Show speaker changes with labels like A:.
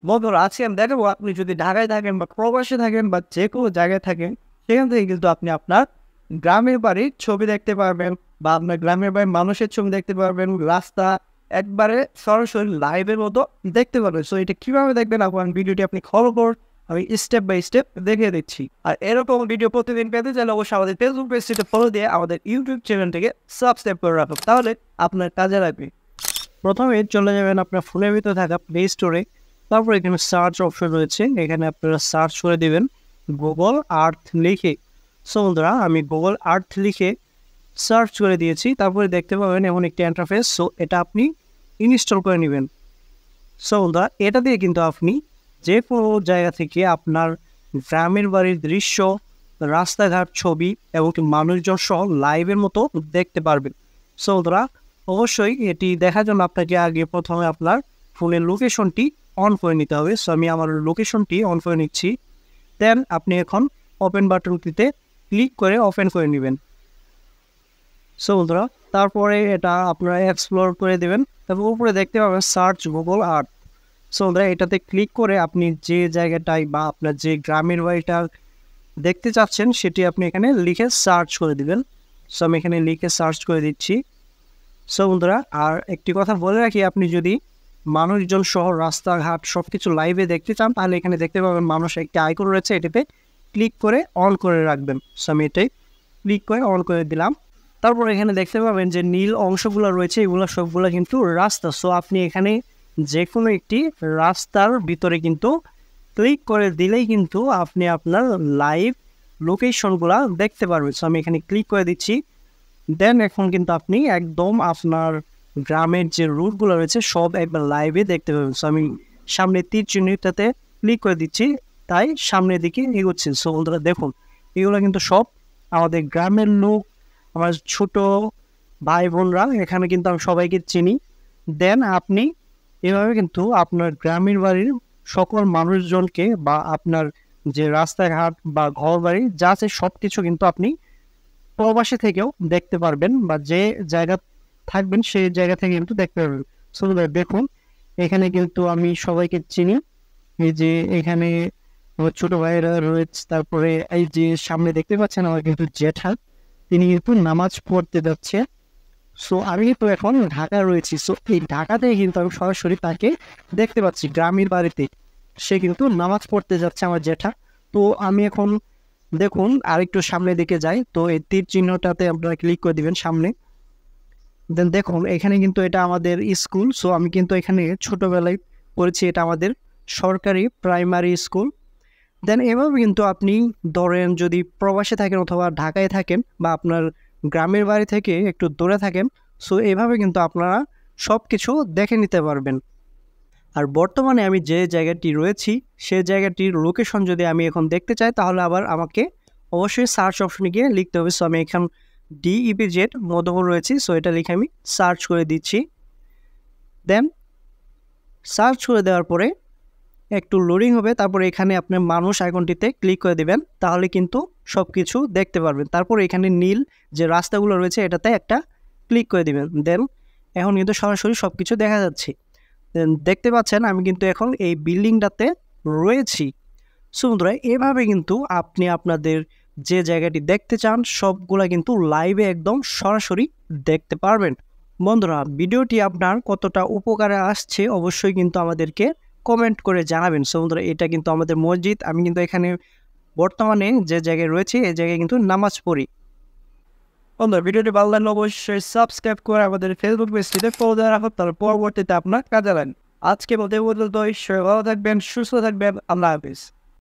A: বন্ধুরা আজকে আমি দেখাবো আপনি যদি ঢাকায় থাকেন বা প্রবাসে থাকেন বা যে কোনো জায়গায় থাকেন, সেখান থেকে কিন্তু আপনি আপনার গ্রামের বাড়ির ছবি দেখতে পারবেন বা আপনার গ্রামের বাড়ির মানুষের ছবি দেখতে পারবেন। রাস্তা একবারে সরাসরি লাইভের মতো দেখতে পারবেন। সো এটা কীভাবে দেখবেন আপনার ভিডিওটি আপনি ফলো করুন, আমি স্টেপ বাই স্টেপ দেখিয়ে দিচ্ছি। আর এরকম ভিডিও প্রতিদিন পেতে চাইলে অবশ্যই আমাদের ফেসবুক পেজটিতে ফলো দিয়ে আমাদের ইউটিউব চ্যানেলটিকে সাবস্ক্রাইব করে রাখুন, তাহলে আপনার কাজে লাগবে। প্রথমে চলে যাবেন আপনার ফোনের ভিতরে থাকা প্লে স্টোরে। তারপর এখানে সার্চ অপশন রয়েছে, এখানে আপনারা সার্চ করে দেবেন গুগল আর্থ লিখে। সো বন্ধুরা আমি গুগল আর্থ লিখে সার্চ করে দিয়েছি। তারপরে দেখতে পাবেন এমন একটি ইন্টারফেস। সো এটা আপনি ইনস্টল করে নেবেন। সো বন্ধুরা এটা দিয়ে কিন্তু আপনি যে কোনো জায়গা থেকে আপনার গ্রামের বাড়ির দৃশ্য, রাস্তাঘাট ছবি এবং মানুষজন সহ লাইভের মতো দেখতে পারবেন। সো বন্ধুরা অবশ্যই এটি দেখার জন্য আপনাকে আগে প্রথমে আপনার ফোনের লোকেশনটি অন করে নিতে হবে। সো আমি আমার লোকেশনটি অন করে নিচ্ছি। দেন আপনি এখন ওপেন বাটনটিতে ক্লিক করে ওপেন করে নেবেন। সো বন্ধুরা তারপরে এটা আপনারা এক্সপ্লোর করে দেবেন। তারপর উপরে দেখতে পাবেন সার্চ গুগল আর্থ। সো বন্ধুরা এটাতে ক্লিক করে আপনি যে জায়গাটায় বা আপনার যে গ্রামের বাড়িটা দেখতে চাচ্ছেন সেটি আপনি এখানে লিখে সার্চ করে দিবেন। সো আমি এখানে লিখে সার্চ করে দিচ্ছি। সো বন্ধুরা আর একটি কথা বলে রাখি, আপনি যদি মানুষজন সহ রাস্তাঘাট সব কিছু লাইভে দেখতে চান তাহলে এখানে দেখতে পাবেন মানুষ একটি আইকন রয়েছে, এটাতে ক্লিক করে অন করে রাখবেন। সো আমি এটাই ক্লিক করে অন করে দিলাম। তারপর এখানে দেখতে পাবেন যে নীল অংশগুলো রয়েছে, এগুলো সবগুলো কিন্তু রাস্তা। সো আপনি এখানে যে কোনো একটি রাস্তার ভিতরে কিন্তু ক্লিক করে দিলেই কিন্তু আপনি আপনার লাইভ লোকেশনগুলো দেখতে পারবেন। সো আমি এখানে ক্লিক করে দিচ্ছি। দেন এখন কিন্তু আপনি একদম আপনার গ্রামের যে রুটগুলো রয়েছে সব একবার লাইভে দেখতে পাবেন। সো আমি সামনে তীর চিহ্নটাতে ক্লিক করে দিচ্ছি, তাই সামনের দিকে এগোচ্ছি। সো বন্ধুরা দেখুন এগুলো কিন্তু সব আমাদের গ্রামের লোক, আমার ছোট ভাই বোনরা, এখানে কিন্তু আমি সবাইকে চিনি। দেন আপনি এভাবে কিন্তু আপনার গ্রামের বাড়ির সকল মানুষজনকে বা আপনার যে রাস্তাঘাট বা ঘর বাড়ি যা আছে সব কিছু কিন্তু আপনি প্রবাসে থেকেও দেখতে পারবেন বা যে জায়গা থাকবেন সেই জায়গা থেকে কিন্তু দেখতে পারবেন। সো দেখুন এখানে কিন্তু আমি সবাইকে চিনি। এই যে এখানে আমার ছোট ভাইয়েরা রয়েছে, তারপরে এই যে সামনে দেখতে পাচ্ছেন আমার কিন্তু জ্যাঠা, তিনি কিন্তু নামাজ পড়তে যাচ্ছে। সো আমি তো এখন ঢাকা রয়েছি। সো এই ঢাকাতে কিন্তু আমি সরাসরি তাকে দেখতে পাচ্ছি গ্রামের বাড়িতে, সে কিন্তু নামাজ পড়তে যাচ্ছে আমার জ্যাঠা। তো আমি এখন দেখুন আরেকটু সামনের দিকে যাই, তো এই তীর চিহ্নটাতে আপনারা ক্লিক করে দিবেন সামনে। দেন দেখুন এখানে কিন্তু এটা আমাদের স্কুল। সো আমি কিন্তু এখানে ছোটোবেলায় পড়েছি, এটা আমাদের সরকারি প্রাইমারি স্কুল। দেন এভাবে কিন্তু আপনি ধরেন যদি প্রবাসে থাকেন অথবা ঢাকায় থাকেন বা আপনার গ্রামের বাড়ি থেকে একটু দূরে থাকেন, সো এভাবে কিন্তু আপনারা সব কিছু দেখে নিতে পারবেন। আর বর্তমানে আমি যে জায়গাটি রয়েছি সেই জায়গাটির লোকেশন যদি আমি এখন দেখতে চাই তাহলে আবার আমাকে অবশ্যই সার্চ অপশনে গিয়ে লিখতে হবে। সো আমি এখান DEPZ মধুপুর রয়েছি, সো এটা লিখে আমি সার্চ করে দিচ্ছি। দেন সার্চ করে দেওয়ার পরে একটু লোডিং হবে, তারপরে এখানে আপনার মানুষ আইকনটিতে ক্লিক করে দেবেন, তাহলে কিন্তু সব কিছু দেখতে পারবেন। তারপর এখানে নীল যে রাস্তাগুলো রয়েছে এটাতে একটা ক্লিক করে দিবেন। দেন এখন কিন্তু সরাসরি সব কিছু দেখা যাচ্ছে। দেখতে পাচ্ছেন আমি কিন্তু এখন এই বিল্ডিংটাতে রয়েছি। সো বন্ধুরা এভাবে কিন্তু আপনি আপনাদের যে জায়গাটি দেখতে চান সবগুলা কিন্তু লাইভে একদম সরাসরি দেখতে পারবেন। বন্ধুরা ভিডিওটি আপনার কতটা উপকারে আসছে অবশ্যই কিন্তু আমাদেরকে কমেন্ট করে জানাবেন। সো বন্ধুরা এটা কিন্তু আমাদের মসজিদ, আমি কিন্তু এখানে বর্তমানে যে জায়গায় রয়েছে এই জায়গায় কিন্তু নামাজ পড়ি। বন্ধুরা ভিডিওটি ভালো লাগলে অবশ্যই সাবস্ক্রাইব করে আমাদের ফেসবুক পেজটিতে ফলো দেওয়া রাখুন, তাহলে পরবর্তীতে আপনার কাজে লাগবে। আজকে বলতে সবাই ভালো থাকবেন, সুস্থ থাকবেন। আল্লাহ হাফিজ।